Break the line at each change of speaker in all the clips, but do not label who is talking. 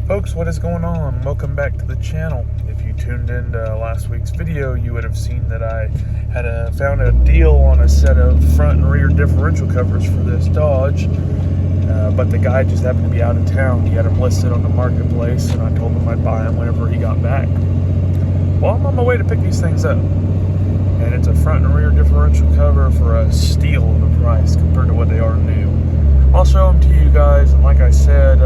Folks, what is going on? Welcome back to the channel. If you tuned into last week's video, you would have seen that I had found a deal on a set of front and rear differential covers for this Dodge, but the guy just happened to be out of town. He had them listed on the marketplace, and I told him I'd buy them whenever he got back. Well, I'm on my way to pick these things up, and it's a front and rear differential cover for a steal of a price compared to what they are new. I'll show them to you guys, and like I said,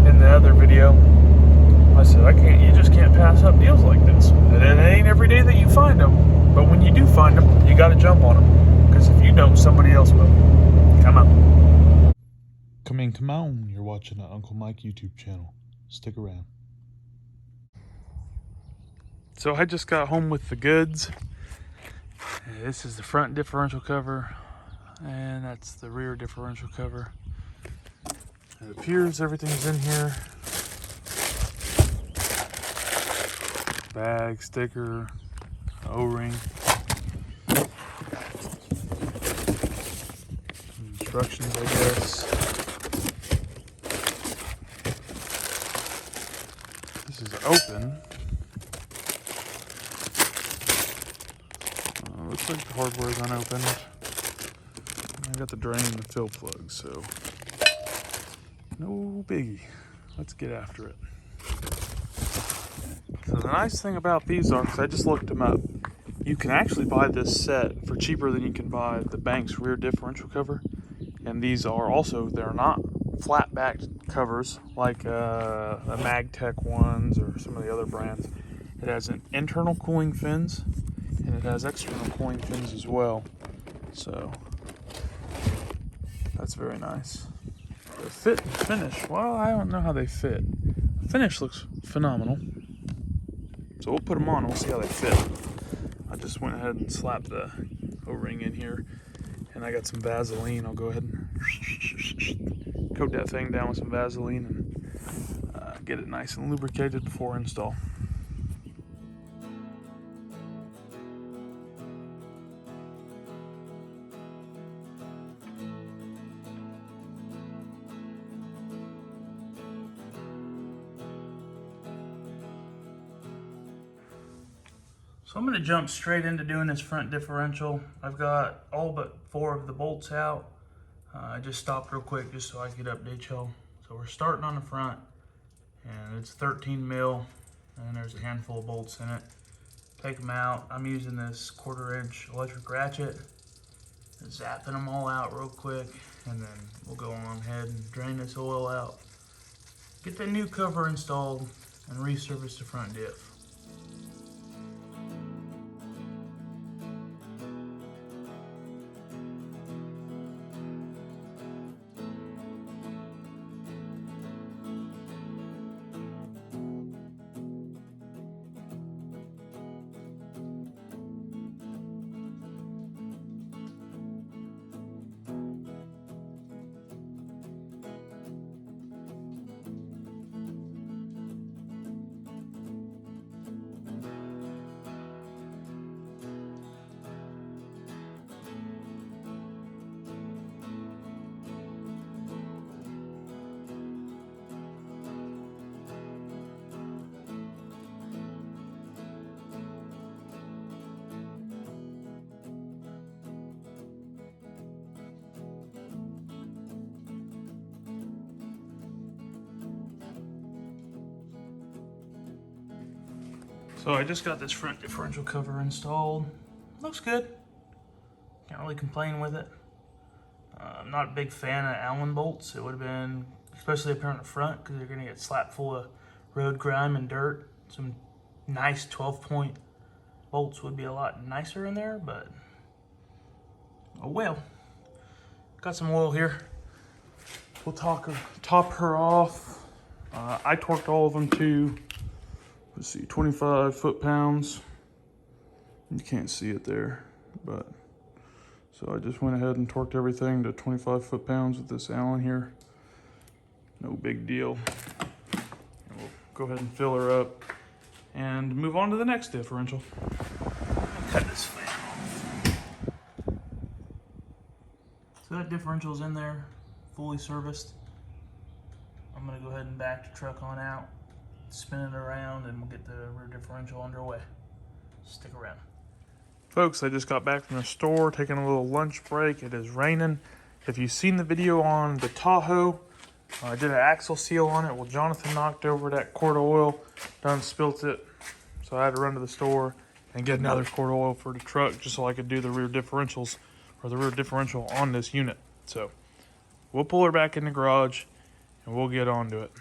in the other video, I said you just can't pass up deals like this. And it ain't every day that you find them, but when you do find them, you got to jump on them, because if you don't, somebody else will. Come on.
Come on. You're watching the Uncle Mike YouTube channel. Stick around.
So I just got home with the goods. This is the front differential cover, and that's the rear differential cover. It appears everything's in here. Bag, sticker, O-ring. Instructions, I guess. This is open. Looks like the hardware is unopened. I got the drain and the fill plug, so no biggie. Let's get after it. So the nice thing about these are, because I just looked them up, you can actually buy this set for cheaper than you can buy the Banks rear differential cover. And these are also, they're not flat backed covers like the MagTech ones or some of the other brands. It has an internal cooling fins, and it has external cooling fins as well. So that's very nice. The fit and finish, well, I don't know how they fit. The finish looks phenomenal. So we'll put them on and we'll see how they fit. I just went ahead and slapped the O-ring in here, and I got some Vaseline. I'll go ahead and coat that thing down with some Vaseline and get it nice and lubricated before install. So I'm going to jump straight into doing this front differential. I've got all but 4 of the bolts out. I just stopped real quick just so I could update y'all. So we're starting on the front, and it's 13 mil, and there's a handful of bolts in it. Take them out. I'm using this 1/4 inch electric ratchet, zapping them all out real quick, and then we'll go on ahead and drain this oil out, get the new cover installed, and resurface the front diff. So I just got this front differential cover installed. Looks good. Can't really complain with it. I'm not a big fan of Allen bolts. It would have been, especially up here on the front, because you're going to get slapped full of road grime and dirt. Some nice 12-point bolts would be a lot nicer in there, but oh well. Got some oil here. We'll top her off. I torqued all of them to, let's see, 25 foot-pounds. You can't see it there, but so I just went ahead and torqued everything to 25 foot-pounds with this Allen here. No big deal. And we'll go ahead and fill her up and move on to the next differential. Cut this fan off. So that differential's in there, fully serviced. I'm I'm gonna go ahead and back the truck on out, spin it around, and we'll get the rear differential underway. Stick around. Folks, I just got back from the store, taking a little lunch break. It is raining. If you've seen the video on the Tahoe, I did an axle seal on it. Well, Jonathan knocked over that quart of oil, done spilt it. So I had to run to the store and get another quart of oil for the truck just so I could do the rear differentials or the rear differential on this unit. So we'll pull her back in the garage and we'll get on to it.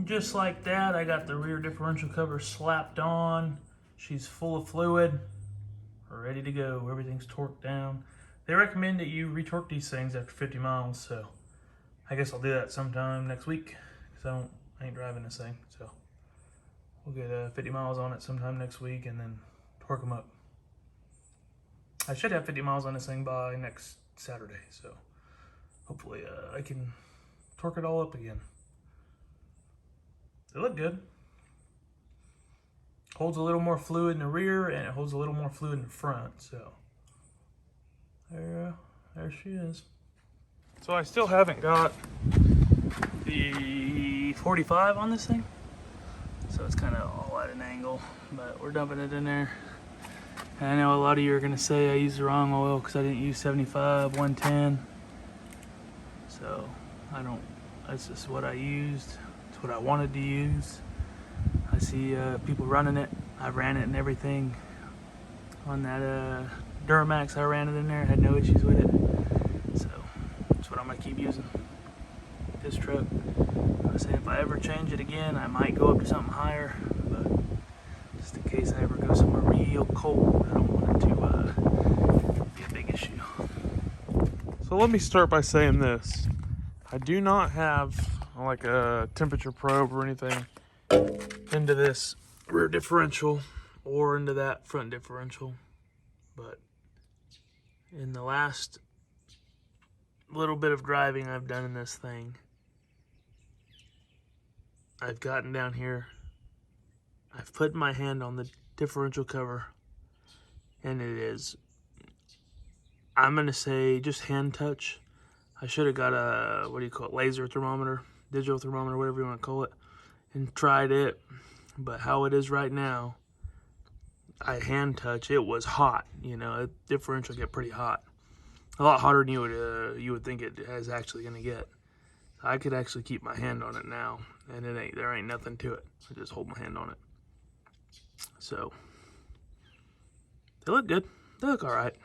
Just like that, I got the rear differential cover slapped on. She's full of fluid, ready to go. Everything's torqued down. They recommend that you retorque these things after 50 miles, so I guess I'll do that sometime next week because I ain't driving this thing. So we'll get 50 miles on it sometime next week and then torque them up. I should have 50 miles on this thing by next Saturday, so hopefully I can torque it all up again. They look good. Holds a little more fluid in the rear and it holds a little more fluid in the front, so there she is. So I still haven't got the 45 on this thing, so it's kind of all at an angle, but we're dumping it in there. And I know a lot of you are gonna say I used the wrong oil because I didn't use 75 110, so that's just what I used. It's what I wanted to use. I see people running it. I ran it and everything on that Duramax. I ran it in there, had no issues with it. So that's what I'm gonna keep using. This truck. I say if I ever change it again, I might go up to something higher, but just in case I ever go somewhere real cold, I don't want it to be a big issue.
So let me start by saying this. I do not have like a temperature probe or anything into this rear differential or into that front differential, but in the last little bit of driving I've done in this thing, I've gotten down here, I've put my hand on the differential cover, and it is, I'm gonna say, just hand touch. I should have got a, what do you call it, laser thermometer, digital thermometer, whatever you want to call it, and tried it. But how it is right now, I hand touch, it was hot. You know, a differential get pretty hot, a lot hotter than you would think it is actually gonna get. I could actually keep my hand on it now, and there ain't nothing to it. I just hold my hand on it. So they look good. They look all right.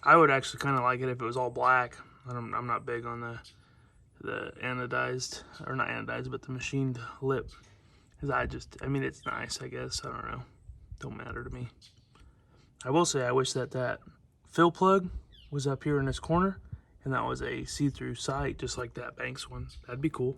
I would actually kind of like it if it was all black. I'm not big on the anodized, or not anodized, but the machined lip. Because I mean, it's nice, I guess. I don't know. Don't matter to me. I will say I wish that fill plug was up here in this corner, and that was a see-through sight just like that Banks one. That'd be cool.